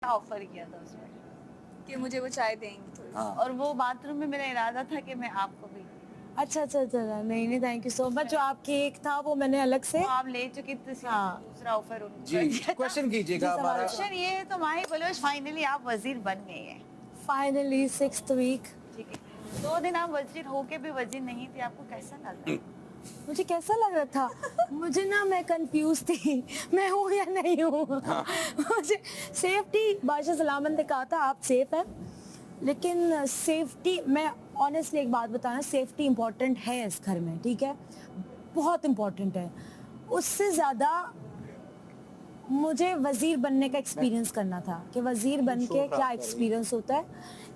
Offer किया था उसमें कि मुझे वो चाय देंगे थोड़ी। हाँ। और वो बाथरूम में मेरा इरादा था कि मैं आपको भी अच्छा अच्छा अच्छा, नहीं नहीं, थैंक यू सो मच। जो आपकी एक था वो मैंने अलग से, वो आप ले चुकी थी, हाँ। दूसरा ऑफर उनको जी क्वेश्चन कीजिएगा जी, सवाल हमारा। क्वेश्चन ये है तो माही बलोच फाइनली आप वजीर बन गए हैं। Finally 6th week. ठीक है, 2 दिन आप वजीर होके भी वजीर नहीं थे, आपको कैसा लग रहा? मुझे कैसा लग रहा था, मुझे ना, मैं कंफ्यूज थी मैं हूँ या नहीं हूँ। मुझे सेफ्टी, बादशाह सलामत ने कहा था आप सेफ हैं, लेकिन सेफ्टी, मैं ऑनेस्टली एक बात बताना, सेफ्टी इम्पोर्टेंट है इस घर में, ठीक है, बहुत इम्पोर्टेंट है। उससे ज़्यादा मुझे वज़ीर बनने का एक्सपीरियंस करना था कि वज़ीर बन के क्या एक्सपीरियंस होता है,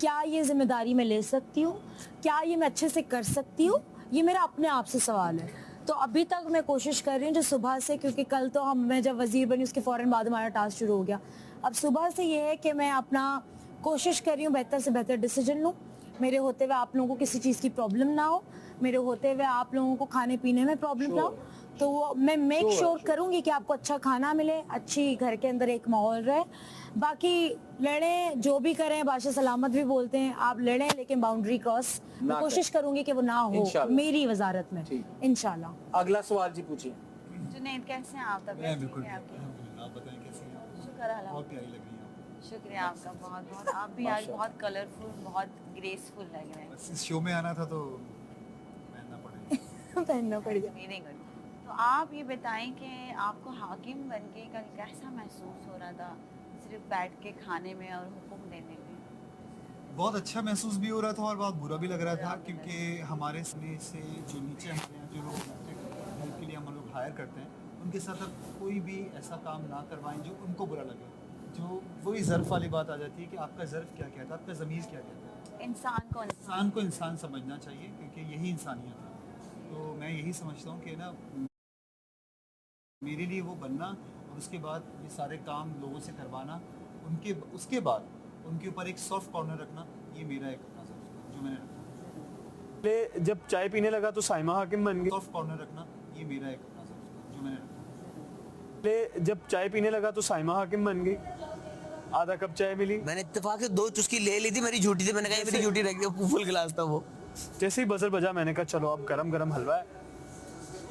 क्या ये जिम्मेदारी मैं ले सकती हूँ, क्या ये मैं अच्छे से कर सकती हूँ, ये मेरा अपने आप से सवाल है। तो अभी तक मैं कोशिश कर रही हूँ जो सुबह से, क्योंकि कल तो मैं जब वज़ीर बनी उसके फ़ौरन बाद हमारा टास्क शुरू हो गया। अब सुबह से ये है कि मैं अपना कोशिश कर रही हूँ बेहतर से बेहतर डिसीजन लूँ, मेरे होते हुए आप लोगों को किसी चीज़ की प्रॉब्लम ना हो, मेरे होते हुए आप लोगों को खाने पीने में प्रॉब्लम ना हो। तो वो मैं मेक श्योर करूंगी कि आपको अच्छा खाना मिले, अच्छी घर के अंदर एक माहौल रहे। बाकी लड़ें जो भी करें, बादशाह सलामत भी बोलते हैं आप लड़ें लेकिन बाउंड्री क्रॉस मैं कोशिश करूंगी कि वो ना हो मेरी वजारत में, इंशाल्लाह। अगला सवाल जी पूछिए। जुनैद कैसे हैं आप? तबीयत ठीक है आपकी? आप बताएं कैसी हैं आप? शुक्र अल्लाह, बहुत प्यारी लग रही हैं आप। शुक्रिया आपका बहुत बहुत। आप भी आज बहुत कलरफुल, बहुत ग्रेसफुल लग रहे हैं। बस इस शो में आना था तो पहनना पड़ेगा। पहनना पड़ेगा। Very good. तो आप ये बताएं कि आपको हाकिम बन के कल कैसा महसूस हो रहा था, सिर्फ बैठ के खाने में और हुक्म देने में? बहुत अच्छा महसूस भी हो रहा था और बहुत बुरा भी लग रहा था, क्योंकि हमारे समय से जो नीचे हमारे यहाँ जो लोग हेल्प के लिए हम लोग हायर करते हैं, उनके साथ अब कोई भी ऐसा काम ना करवाएं जो उनको बुरा लगे। जो वही ज़र्फ़ वाली बात आ जाती है कि आपका ज़र्फ़ क्या कहता है, आपका ज़मीर क्या कहता है। इंसान को इंसान समझना चाहिए, क्योंकि यही इंसानियत है। तो मैं यही समझता हूँ कि ना, मेरे लिए वो बनना और उसके बाद ये सारे काम लोगों से करवाना, उसके बाद उनके ऊपर एक सॉफ्ट कॉर्नर रखना, ये मेरा एक नज़र है जो मैंने रखा। जब चाय पीने लगा तो साइमा हाकिम बन गई। सॉफ्ट कॉर्नर रखना, ये मेरा एक नज़र है जो मैंने रखा। जब चाय पीने लगा तो साइमा हाकिम बन गई। आधा कप चाय मिली, मैंने इत्तेफाक से 2 चुस्की ले ली थी, मेरी झूठी थी, मैंने कहा ये मेरी झूठी रख दी, फुल गिलास था वो। जैसे ही बजर बजा मैंने कहा चलो अब गरम गरम हलवा है,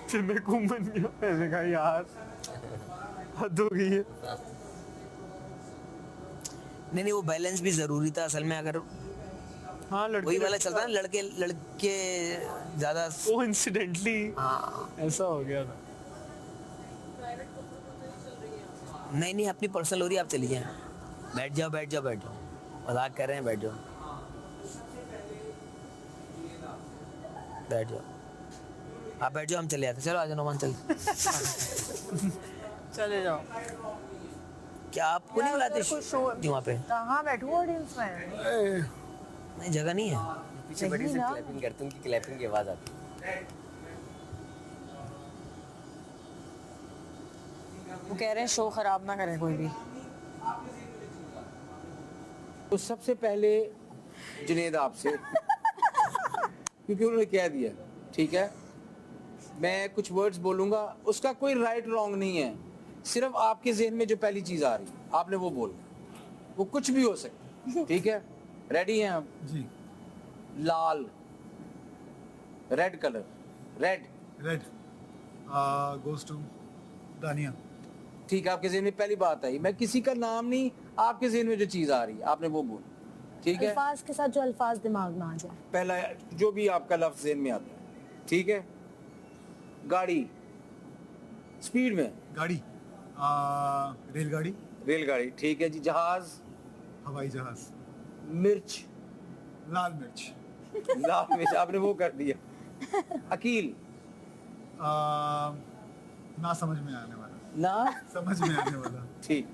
फिर मैं घूम बन गया। मैंने कहा यार हद हो गई है। नहीं वो बैलेंस भी जरूरी था असल में। अगर हाँ वही वाला चलता है ना, लड़के ज्यादा कोइंसिडेंटली ऐसा हो गया था। नहीं अपनी पर्सनल हो रही है, आप चली जाए, बैठ जाओ मजाक कर रहे हैं, बैठ जाओ आप बैठ जाओ, हम चले जाते। चलो आ जाओ नोमान, चल चले जाओ। क्या आपको नहीं बुलाते वहाँ पे? कहाँ बैठूं ऑडियंस में? नहीं जगह नहीं है। पीछे बड़ी से क्लैपिंग करते हैं, उनकी क्लैपिंग की आवाज आती है। वो कह रहे हैं शो खराब ना करें कोई भी। तो सबसे पहले जुनैद आपसे क्योंकि उन्होंने कह दिया, ठीक है, मैं कुछ वर्ड्स बोलूंगा, उसका कोई राइट रॉन्ग नहीं है, सिर्फ आपके जहन में जो पहली चीज आ रही आपने वो बोलना, वो कुछ भी हो सकती, ठीक है? रेडी हैं आप? जी। लाल, red colour, red goes to दानिया। ठीक है, आपके जहन में पहली बात आई, मैं किसी का नाम नहीं, आपके जहन में जो चीज आ रही है आपने वो बोल, ठीक है? अल्फाज के साथ जो अल्फाज दिमाग में आ जाए, पहला जो भी आपका लफ्ज जहन में आता है, ठीक है? गाड़ी, स्पीड में गाड़ी, रेलगाड़ी, ठीक है जी। जहाज, हवाई जहाज। मिर्च, लाल मिर्च। आपने वो कर दिया। अकील, ना समझ में आने वाला, ना समझ में आने वाला। ठीक,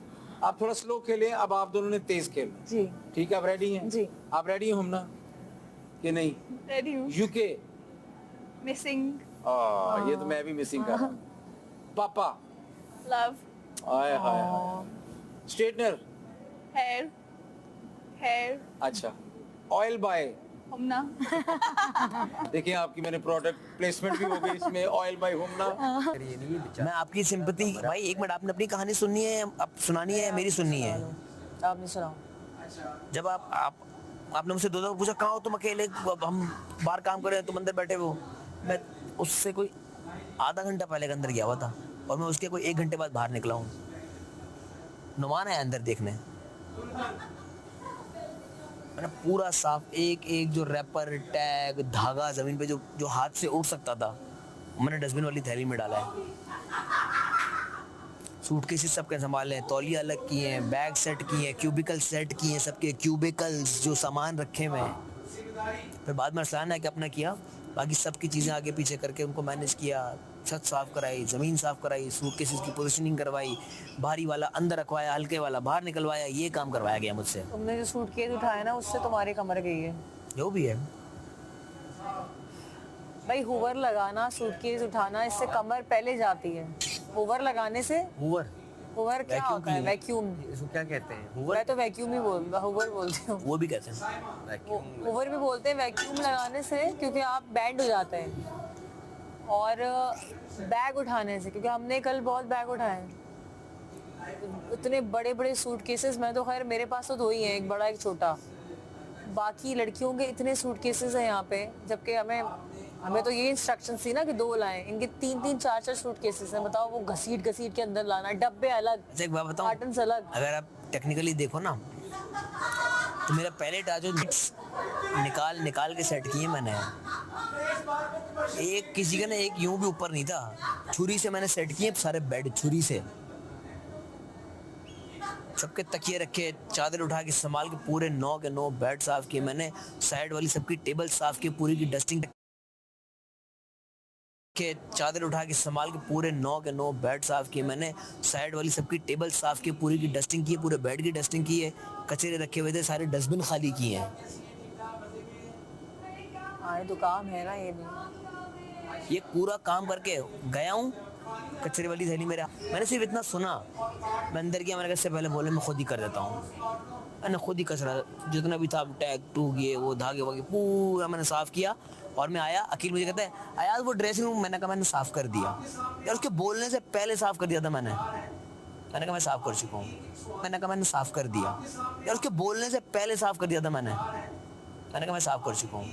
आप थोड़ा स्लो खेलें, अब आप दोनों ने तेज खेलना जी, ठीक है? आप रेडी हैं? जी। आप रेडी हो हम ना कि नहीं? रेडी हूँ। यूके, मिसिंग, ये तो मैं भी मिसिंग कर रहा हूँ। पापा, लव, आय हाय हाय। स्ट्रेटनर, हेयर, अच्छा। ऑयल बाय, हमना। देखिए आपकी मैंने प्रोडक्ट प्लेसमेंट भी हो गई इसमें, ऑयल बाय होमना। मैं आपकी सिंपैथी भाई, एक मिनट, आपने अपनी कहानी सुननी है, अब सुनानी है, मेरी सुननी है। आपने सुनाओ। जब आपने मुझसे दो पूछा कहाँ हो तुम अकेले, हम बाहर काम कर रहे हैं, तुम अंदर बैठे हो। मैं उससे कोई आधा घंटा पहले के अंदर गया हुआ था और मैं उसके कोई 1 घंटे बाद बाहर निकला हूँ। नुमान है अंदर देखने। मैंने पूरा साफ एक एक जो रैपर, टैग, धागा जमीन पे जो हाथ से उठ सकता था मैंने डस्टबिन वाली थैली में डाला है। सूटकेसेस सबके संभाले हैं, तौलिया अलग किए हैं, बैग सेट किए हैं, क्यूबिकल सेट किए हैं, सबके क्यूबिकल्स जो सामान रखे हुए हैं। फिर बाद में अरसलान है कि अपना किया, बाकी सबकी चीज़ें आगे पीछे करके उनको मैनेज किया। छत साफ कराई, ज़मीन साफ कराई, सूटकेसेस की पोजीशनिंग करवाई, भारी वाला अंदर रखवाया, हल्के वाला बाहर निकलवाया, ये काम करवाया गया मुझसे। तुमने जो सूटकेस उठाया ना उससे तुम्हारी कमर गई है। जो भी है भाई हुवर लगाना, सूटकेस उठाना, इससे कमर पहले जाती है। हुवर लगाने से, हुवर हुवर क्या होता है? वैक्यूम। इसको क्या कहते हैं? मैं तो वैक्यूम ही हुवर बोलती हूँ। वो भी कहते हैं। हुवर भी बोलते हैं वैक्यूम लगाने से, क्योंकि आप बैंड हो जाते हैं। और बैग उठाने से, क्योंकि हमने कल बहुत बैग उठाए, इतने बड़े बड़े सूटकेसेस। मैं तो खैर मेरे पास तो 2 ही हैं, एक बड़ा एक छोटा। बाकी लड़कियों के इतने सूटकेसेस हैं यहाँ पे, जबकि हमें तो ये इंस्ट्रक्शंस थी ना कि 2 लाएं। इनके 3-3 4-4 सूटकेसेस हैं। बताओ, वो घसीट के अंदर लाना, डब्बे अलग, अच्छा एक बात बताऊं, कार्टन्स अलग। अगर आप टेक्निकली देखो ना तो मेरा पहले टाजो निकाल के सेट किए मैंने। एक किसी का ना एक यूं भी ऊपर नहीं था, छुरी से मैंने सेट किए सारे बेड, छुरी से। सबके तकिए रखे, चादर उठा के संभाल के पूरे 9 के 9 बेड साफ किए मैंने। साइड वाली सबकी टेबल साफ की, पूरी की डस्टिंग के, चादर उठा के संभाल के पूरे 9 के 9 बेड साफ किए मैंने। साइड वाली सबकी टेबल साफ की, पूरी की डस्टिंग की है, पूरे बेड की डस्टिंग की है। कचरे रखे हुए थे, सारे डस्टबिन खाली किए हैं। हाँ, तो काम है ना ये भी। ये पूरा काम करके गया हूँ, कचरे वाली थैली मेरा। मैंने सिर्फ इतना सुना, मैं अंदर गया, मैंने कहा इससे पहले बोले मैं खुद ही कर देता हूँ। मैंने खुद ही कचरा जितना भी था, टैग टूग ये वो धागे वागे पूरा मैंने साफ किया। और मैं आया, अकील मुझे कहता है आयाज वो ड्रेसिंग रूम, मैंने कहा मैंने साफ कर दिया यार। उसके बोलने से पहले साफ कर दिया था मैंने कहा मैं साफ कर चुका हूँ। मैंने कहा मैंने साफ कर दिया यार, उसके बोलने से पहले साफ कर दिया था मैंने कहा मैं साफ कर चुका हूँ।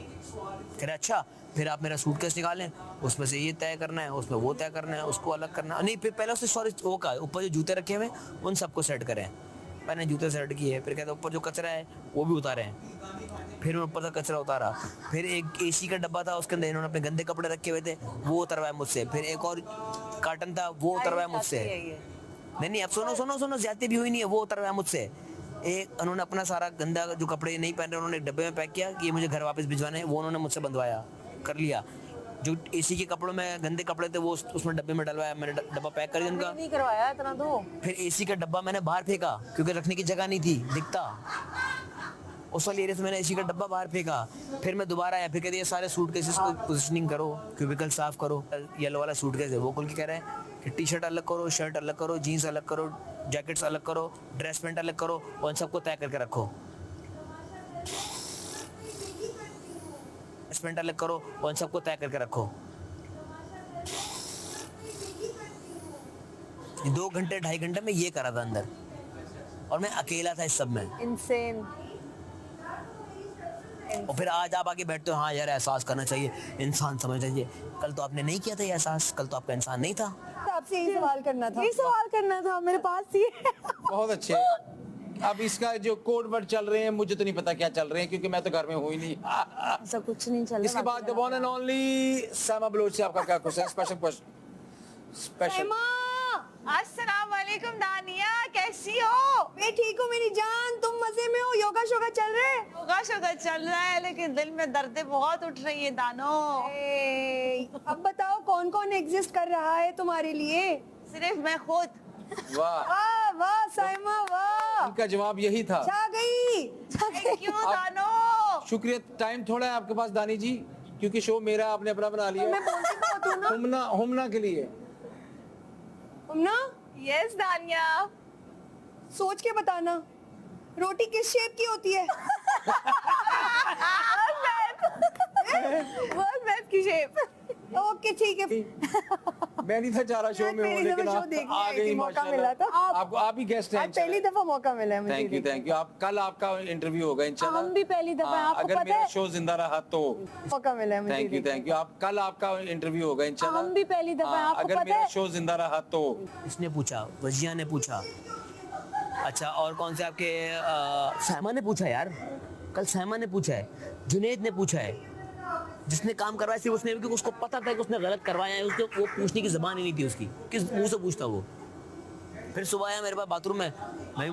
कह रहे अच्छा, फिर आप मेरा सूटकेस निकालें, उसमें से ये तय करना है, उसमें वो तय करना है, उसको अलग करना है। नहीं, फिर पहले उससे सॉरी वो का ऊपर जो जूते रखे हुए उन सबको सेट करें। मैंने जूते सेट किए, फिर कहते ऊपर जो कचरा है वो भी उतारे। फिर मैं ऊपर से कचरा उतारा। फिर एक एसी का डब्बा था, उसके अंदर इन्होंने अपने गंदे कपड़े रखे हुए थे, वो उतरवाए मुझसे। फिर एक और कार्टन था, वो उतरवाया मुझसे। नहीं अब सुनो, ज्यादा भी हुई नहीं है, वो उतरवाया मुझसे। एक उन्होंने अपना सारा गंदा जो कपड़े नहीं पहन रहे उन्होंने एक डब्बे में पैक किया कि ये मुझे घर वापस भिजवाने, वो उन्होंने मुझसे बंधवाया, कर लिया। जो एसी के कपड़ों में गंदे कपड़े थे वो उसमें डब्बे में डलवाया, मैंने डब्बा पैक कर दिया उनका। नहीं करवाया इतना तो। फिर एसी का डब्बा मैंने बाहर फेंका क्योंकि रखने की जगह नहीं थी, दिखता उस वाली एरिया से। मैंने एसी का डब्बा बाहर फेंका। फिर मैं दोबारा आया, फिर कहते ये सारे सूटकेसेस को पोजीशनिंग करो, क्यूबिकल साफ करो। येलो वाला सूटकेस है वो खोल के कह रहे हैं कि टी शर्ट अलग करो, शर्ट अलग करो, जीन्स अलग करो, जैकेट्स अलग करो, ड्रेस पैंट अलग करो और इन सबको तय करके रखो। ड्रेस पैंट अलग करो और इन सबको तय करके रखो। 2 घंटे 2.5 घंटे में ये करा था अंदर, और मैं अकेला था इस सब में। इंसेन। और फिर आज आप आके बैठते हो, हाँ यार एहसास करना चाहिए, इंसान समझना चाहिए। कल तो आपने नहीं किया था ये एहसास, कल तो आपका इंसान नहीं था। आपसे यही सवाल करना था मेरे पास ही। बहुत अच्छे। अब इसका जो कोड वर्ड चल रहे हैं मुझे तो नहीं पता क्या चल रहे हैं, क्योंकि मैं तो घर में हूँ ही नहीं। ऐसा कुछ नहीं चल रहा। इसके बाद द वन एंड ओनली सैमा बलोच से आपका क्या क्वेश्चन? स्पेशल। अस्सलाम वालेकुम दानिया, कैसी हो? मैं ठीक हूँ मेरी जान, तुम मजे में हो? योगा शोगा चल रहा है? योगा शोगा चल रहा है, लेकिन दिल में दर्दें बहुत उठ रही है दानो। अब बताओ कौन कौन एग्जिस्ट कर रहा है तुम्हारे लिए? सिर्फ मैं खुद। वाह वाह वाह साइमा वाह, इनका जवाब यही था। छा गई। क्यों दानो? शुक्रिया। टाइम थोड़ा है आपके पास दानी जी, क्योंकि शो मेरा आपने अपना बना लिया। मैं बोलती बहुत हूँ ना। हुमना के लिए। हुमना, यस दानिया। सोच के बताना, रोटी किस शेप की होती है? बहुत मैथ की शेप। ओके ठीक है। मैं नहीं था चाह रहा शो आज में हूँ, पहली लेकिन दफा शो आप देखने आ आई थी, गई मौका माशाल्लाह। मिला था। आपको आप ही गेस्ट हैं। आज पहली दफा मौका मिला है मुझे थैंक यू, देखने थैंक यू। आप कल आपका इंटरव्यू होगा इंशाल्लाह। हम भी पहली दफा, हाँ, आपको अगर पता मेरा है? शो जिंदा रहा तो। का। मौका मिला है मुझे थैंक यू, देखने थैंक यू। आप कल आपका इंटरव्यू होगा इंशाल्लाह। हम भी पहली दफा, हाँ, आपको अगर पता मेरा है? शो जिंदा रहा तो। इसने पूछा, वजिया ने पूछा, अच्छा और कौन से आपके सहमा ने पूछा यार, कल सहमा ने पूछा है, जुनेद ने पूछा है, जिसने काम करवाया सिर्फ उसने, क्योंकि उसको पता था कि उसने गलत करवाया है, उसको वो पूछने की जबान ही नहीं थी उसकी, किस मुंह से पूछता वो। फिर सुबह आया मेरे पास बाथरूम में, मैं